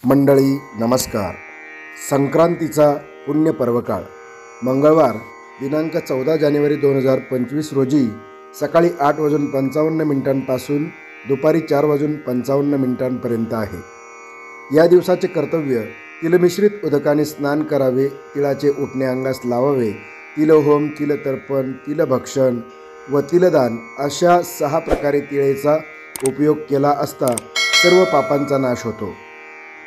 मंडळी नमस्कार। संक्रांतीचा पुण्य पर्वकाळ मंगळवार दिनांक 14 जानेवारी 2025 रोजी सकाळी 8:55 दुपारी 4:55 आहे। या दिवसाचे कर्तव्य तिलमिश्रित उदकाने स्नान करावे, तिळाचे उटणे अंगास लावावे, तिलहोम, तिलतर्पण, तिलभक्षण व तिलदान अशा 6 प्रकारे तिळेचा उपयोग केला असता सर्व पापांचा नाश होतो।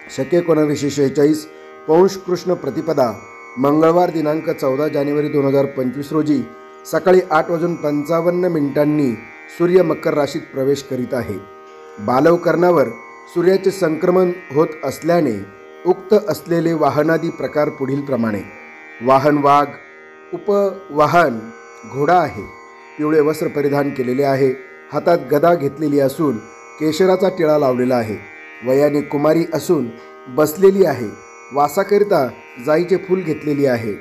शके 1946 पौष कृष्ण प्रतिपदा मंगळवार दिनांक 14 जानेवारी 2025 रोजी सकाळी 8:55 सूर्य मकर राशीत प्रवेश करीत आहे। बालवकर्णावर सूर्याचे संक्रमण होत असल्याने उक्त असलेले वाहनादी प्रकार पुढील प्रमाणे: वाहन वाघ, उपवाहन घोडा आहे, पिवळे वस्त्र परिधान केलेले आहे, हातात गदा घेतलेली असून केशराचा टिळा लावलेला आहे, वयाने कुमारी असून बसलेली आहे, वासाकरिता जाईचे फूल घेतलेली आहे,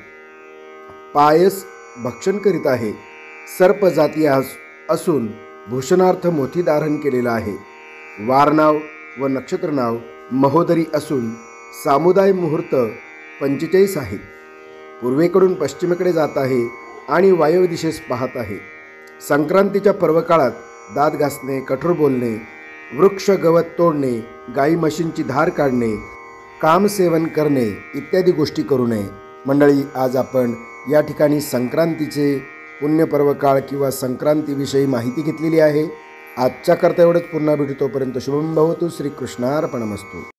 पायस भक्षण करीत आहे, सर्प जाती असून भूषणार्थ मोती धारण केलेला आहे, वार नाव व नक्षत्र नाव महोदरी असून सामुदाय मुहूर्त 45 आहे, पूर्वेकडून पश्चिमेकडे जात आहे आणि वायव्य दिशेस पाहत आहे। संक्रांतीच्या पर्वकाळात दात घासणे, कठोर बोलणे, वृक्ष गवत तोडणे, गाई म्हशींची धार काढणे, कामसेवन करणे इत्यादी गोष्टी करू नये। मंडळी, आज आपण या ठिकाणी संक्रांतीचे पुण्यपर्वकाळ किंवा संक्रांतीविषयी माहिती घेतलेली आहे। आजच्या करता एवढंच, पुन्हा भेटू, तोपर्यंत शुभम भवतु। श्रीकृष्णार्पणमस्तु।